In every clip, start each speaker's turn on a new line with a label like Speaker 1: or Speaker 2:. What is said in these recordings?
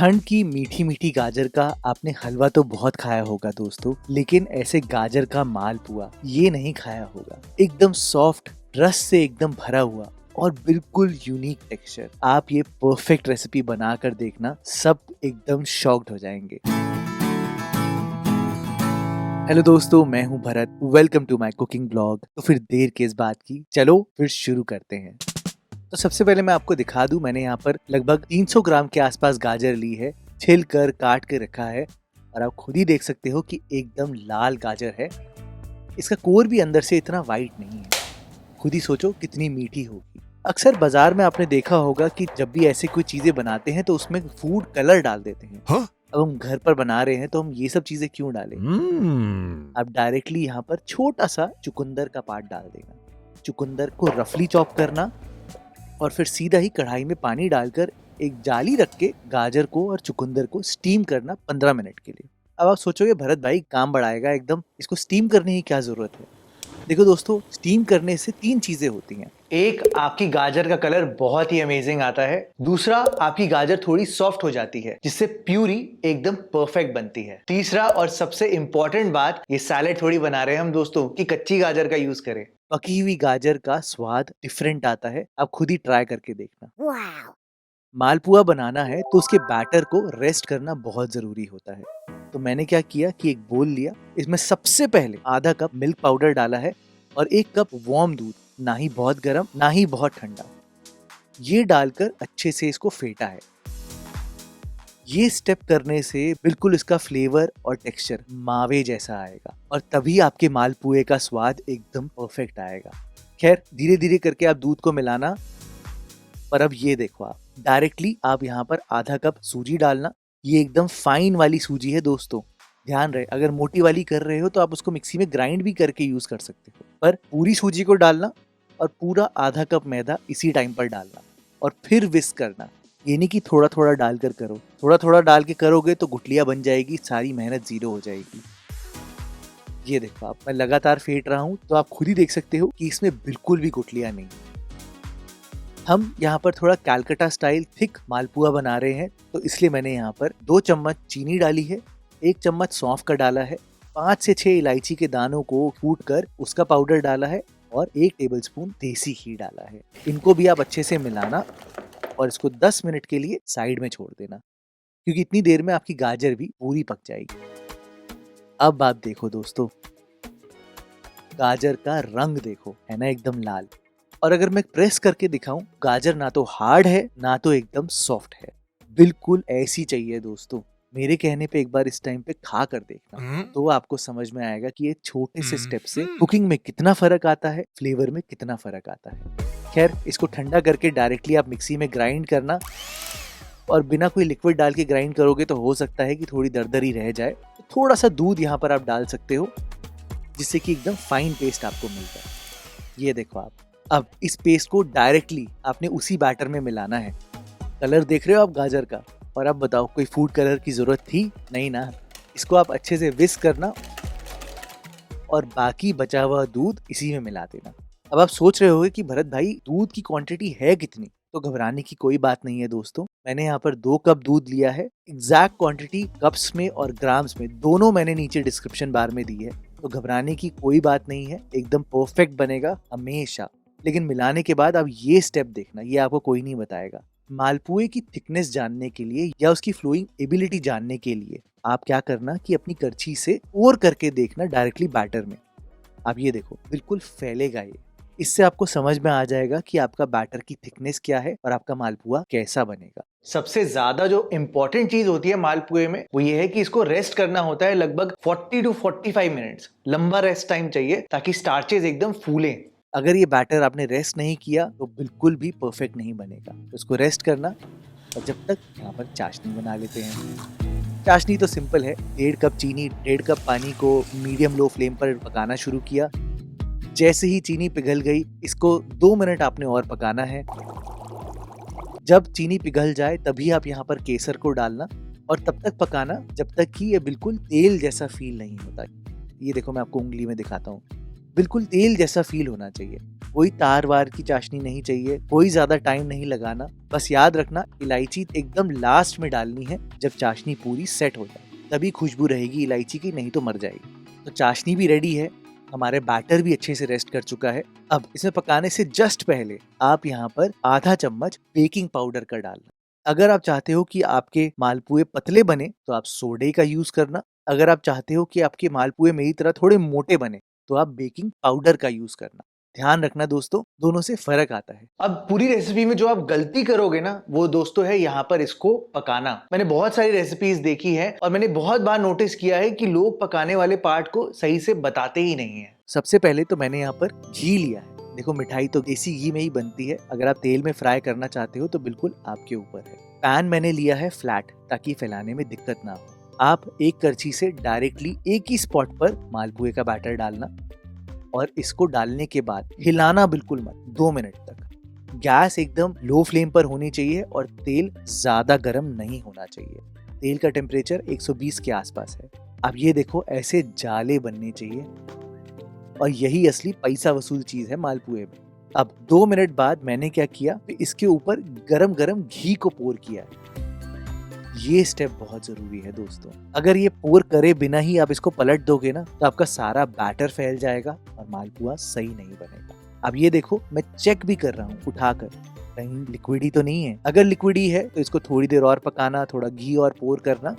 Speaker 1: ठंड की मीठी मीठी गाजर का आपने हलवा तो बहुत खाया होगा दोस्तों, लेकिन ऐसे गाजर का मालपुआ ये नहीं खाया होगा। एकदम सॉफ्ट, रस से एकदम भरा हुआ और बिल्कुल यूनिक टेक्सचर। आप ये परफेक्ट रेसिपी बनाकर देखना, सब एकदम शॉक्ड हो जाएंगे। हेलो दोस्तों, मैं हूं Bharat. Welcome to my cooking blog. तो फिर देर किस बात की, चलो फिर शुरू करते हैं। तो सबसे पहले मैं आपको दिखा दूं, मैंने यहाँ पर लगभग 300 ग्राम के आसपास गाजर ली है, छिल कर काट के रखा है और आप खुद ही देख सकते हो कि एकदम लाल गाजर है। इसका कोर भी अंदर से इतना वाइट नहीं है। खुद ही सोचो कितनी मीठी होगी। अक्सर बाजार में आपने देखा होगा कि जब भी ऐसी कोई चीजें बनाते हैं तो उसमें फूड कलर डाल देते हैं।
Speaker 2: हाँ?
Speaker 1: अब हम घर पर बना रहे हैं तो हम ये सब चीजें क्यों डालें? अब डायरेक्टली यहाँ पर छोटा सा चुकंदर का पार्ट डाल देना। चुकंदर को रफली चॉप करना और फिर सीधा ही कढ़ाई में पानी डालकर एक जाली रख के गाजर को और चुकंदर को स्टीम करना 15 मिनट के लिए। अब आप सोचोगे भरत भाई काम बढ़ाएगा एकदम, इसको स्टीम करने की क्या जरूरत है? देखो दोस्तों, स्टीम करने से 3 चीजें होती हैं। एक, आपकी गाजर का कलर बहुत ही अमेजिंग आता है। दूसरा, आपकी गाजर थोड़ी सॉफ्ट हो जाती है जिससे प्यूरी एकदम परफेक्ट बनती है। तीसरा और सबसे इंपॉर्टेंट बात, ये सैलेड थोड़ी बना रहे हैं हम दोस्तों कि कच्ची गाजर का यूज करें। पकी हुई गाजर का स्वाद डिफरेंट आता है, आप खुद ही ट्राई करके देखना। मालपुआ बनाना है तो उसके बैटर को रेस्ट करना बहुत जरूरी होता है। तो मैंने क्या किया कि एक बोल लिया, इसमें सबसे पहले आधा कप मिल्क पाउडर डाला है और 1 कप वार्म दूध, ना ही बहुत गर्म ना ही बहुत ठंडा। ये डालकर अच्छे से इसको फेंटा है। ये स्टेप करने से बिल्कुल इसका फ्लेवर और टेक्सचर मावे जैसा आएगा और तभी आपके मालपुए का स्वाद एकदम परफेक्ट आएगा। खैर, धीरे धीरे करके आप दूध को मिलाना। पर अब ये देखो, आप डायरेक्टली आप यहाँ पर आधा कप सूजी डालना। ये एकदम फाइन वाली सूजी है दोस्तों, ध्यान रहे। अगर मोटी वाली कर रहे हो तो आप उसको मिक्सी में ग्राइंड भी करके यूज कर सकते हो, पर पूरी सूजी को डालना और पूरा आधा कप मैदा इसी टाइम पर डालना और फिर विस्क करना। ये नहीं कि थोड़ा थोड़ा डालकर करो, थोड़ा थोड़ा डाल के करोगे तो गुठलियां बन जाएगी, सारी मेहनत जीरो हो जाएगी। ये देखो, आप मैं लगातार फेंट रहा हूँ तो आप खुद ही देख सकते हो कि इसमें बिल्कुल भी गुठलियां नहीं। हम यहाँ पर थोड़ा कैलकाटा स्टाइल थिक मालपुआ बना रहे हैं, तो इसलिए मैंने यहाँ पर 2 चम्मच चीनी डाली है, 1 चम्मच सौंफ का डाला है, 5 से 6 इलायची के दानों को कूट कर उसका पाउडर डाला है और 1 टेबलस्पून देसी घी डाला है। इनको भी आप अच्छे से मिलाना और इसको 10 मिनट के लिए साइड में छोड़ देना, क्योंकि इतनी देर में आपकी गाजर भी पूरी पक जाएगी। अब आप देखो दोस्तों, गाजर का रंग देखो, है ना एकदम लाल। और अगर मैं प्रेस करके दिखाऊं, गाजर ना तो हार्ड है ना तो एकदम सॉफ्ट है, बिल्कुल ऐसी चाहिए दोस्तों। मेरे कहने पे एक बार इस टाइम पे खा कर देखना, तो आपको समझ में आएगा कि ये छोटे से स्टेप से कुकिंग में कितना फर्क आता है, फ्लेवर में कितना फर्क आता है। खैर, इसको ठंडा करके डायरेक्टली आप मिक्सी में ग्राइंड करना और बिना कोई लिक्विड डाल के ग्राइंड करोगे तो हो सकता है कि थोड़ी दरदरी रह जाए। तो थोड़ा सा दूध यहाँ पर आप डाल सकते हो जिससे कि एकदम फाइन पेस्ट आपको मिल जाए। ये देखो आप, अब इस पेस्ट को डायरेक्टली आपने उसी बैटर में मिलाना है। कलर देख रहे हो आप गाजर का, और अब बताओ कोई फूड कलर की जरूरत थी? नहीं ना। इसको आप अच्छे से विस्क करना और बाकी बचा हुआ दूध इसी में मिला देना। अब आप सोच रहे होगे कि भरत भाई दूध की क्वांटिटी है कितनी? तो घबराने की कोई बात नहीं है दोस्तों। मैंने यहाँ पर 2 कप दूध लिया है। एग्जैक्ट क्वांटिटी कप्स में और ग्राम्स में दोनों मैंने नीचे डिस्क्रिप्शन बार में दी है, तो घबराने की कोई बात नहीं है। एकदम परफेक्ट बनेगा हमेशा। लेकिन मिलाने के बाद आप ये स्टेप देखना, ये आपको कोई नहीं बताएगा। मालपुए की थिकनेस जानने के लिए या उसकी फ्लोइंग एबिलिटी जानने के लिए आप क्या करना कि अपनी करछी से पोर करके देखना डायरेक्टली बैटर में। आप ये देखो, बिल्कुल फैलेगा ये। इससे आपको समझ में आ जाएगा कि आपका बैटर की थिकनेस क्या है और आपका मालपुआ कैसा बनेगा। सबसे ज्यादा जो इम्पोर्टेंट चीज होती है मालपुए में, वो ये है कि इसको रेस्ट करना होता है लगभग 40 to 45 मिनट्स। लंबा रेस्ट टाइम चाहिए ताकि स्टार्चेस एकदम फूलें। अगर ये बैटर आपने रेस्ट नहीं किया तो बिल्कुल भी परफेक्ट नहीं बनेगा। तो इसको रेस्ट करना और जब तक यहाँ पर चाशनी बना लेते हैं। चाशनी तो सिंपल है, 1.5 कप चीनी, 1.5 कप पानी को मीडियम लो फ्लेम पर पकाना शुरू किया। जैसे ही चीनी पिघल गई, इसको 2 मिनट आपने और पकाना है। जब चीनी पिघल जाए तभी आप यहाँ पर केसर को डालना और तब तक पकाना जब तक कि ये बिल्कुल तेल जैसा फील नहीं होता। ये देखो, मैं आपको उंगली में दिखाता हूँ, बिल्कुल तेल जैसा फील होना चाहिए। कोई तार वार की चाशनी नहीं चाहिए, कोई ज्यादा टाइम नहीं लगाना। बस याद रखना इलायची एकदम लास्ट में डालनी है, जब चाशनी पूरी सेट हो जाए, तभी खुशबू रहेगी इलायची की, नहीं तो मर जाएगी। तो चाशनी भी रेडी है, हमारे बैटर भी अच्छे से रेस्ट कर चुका है। अब इसमें पकाने से जस्ट पहले आप यहाँ पर आधा चम्मच बेकिंग पाउडर का डालना। अगर आप चाहते हो कि आपके मालपुए पतले बने तो आप सोडे का यूज करना। अगर आप चाहते हो कि आपके मालपुए मेरी तरह थोड़े मोटे बने तो आप बेकिंग पाउडर का यूज करना। ध्यान रखना दोस्तों, दोनों से फर्क आता है। अब पूरी रेसिपी में जो आप गलती करोगे ना, वो दोस्तों है यहाँ पर इसको पकाना। मैंने बहुत सारी रेसिपीज देखी है और मैंने बहुत बार नोटिस किया है कि लोग पकाने वाले पार्ट को सही से बताते ही नहीं है। सबसे पहले तो मैंने यहाँ पर घी लिया है। देखो मिठाई तो देसी घी में ही बनती है, अगर आप तेल में फ्राई करना चाहते हो तो बिल्कुल आपके ऊपर है। पैन मैंने लिया है फ्लैट, ताकि फैलाने में दिक्कत ना हो। आप एक करछी से डायरेक्टली एक ही स्पॉट पर मालपुए का बैटर डालना और इसको डालने के बाद हिलाना बिल्कुल मत 2 मिनट तक। गैस एकदम लो फ्लेम पर होनी चाहिए और तेल ज्यादा गर्म नहीं होना चाहिए। तेल का टेम्परेचर 120 के आसपास है। अब ये देखो ऐसे जाले बनने चाहिए और यही असली पैसा वसूल चीज है मालपुए में। अब 2 मिनट बाद मैंने क्या किया, इसके ऊपर गरम गरम घी को पोर किया। ये स्टेप बहुत जरूरी है दोस्तों। अगर ये पोर करे बिना ही आप इसको पलट दोगे ना, तो आपका सारा बैटर फैल जाएगा और मालपुआ सही नहीं बनेगा। अब ये देखो मैं चेक भी कर रहा हूँ उठाकर, कहीं लिक्विडी तो नहीं है। अगर लिक्विडी है तो इसको थोड़ी देर और पकाना, थोड़ा घी और पोर करना,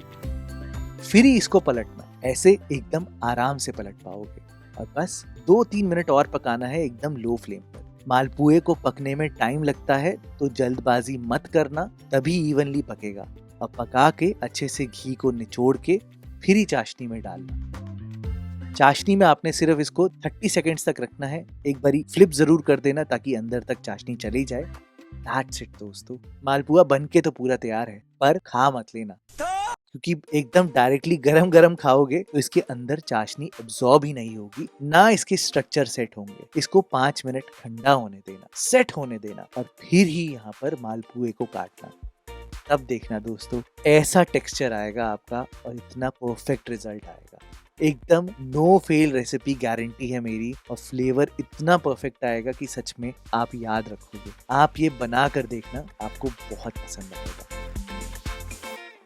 Speaker 1: फिर ही इसको पलटना। ऐसे एकदम आराम से पलट पाओगे। और बस 2-3 मिनट और पकाना है एकदम लो फ्लेम पर। मालपुए को पकने में टाइम लगता है तो जल्दबाजी मत करना, तभी इवनली पकेगा। अब पका के अच्छे से घी को निचोड़ के फिर ही चाशनी में डालना। चाशनी में आपने सिर्फ इसको 30 सेकेंड्स तक रखना है। एक बारी फ्लिप जरूर कर देना ताकि अंदर तक चाशनी चली जाए। दैट्स इट दोस्तों, मालपुआ बनके तो पूरा तैयार है, पर खा मत लेना, क्योंकि एकदम डायरेक्टली गरम गरम खाओगे तो इसके अंदर चाशनी एब्जॉर्ब ही नहीं होगी, ना इसके स्ट्रक्चर सेट होंगे। इसको 5 मिनट ठंडा होने देना, सेट होने देना, और फिर ही यहाँ पर मालपुए को काटना। तब देखना दोस्तों ऐसा टेक्सचर आएगा आपका और इतना परफेक्ट रिजल्ट आएगा। एकदम नो फेल रेसिपी गारंटी है मेरी, और फ्लेवर इतना परफेक्ट आएगा कि सच में आप याद रखोगे। आप ये बना कर देखना, आपको बहुत पसंद आएगा।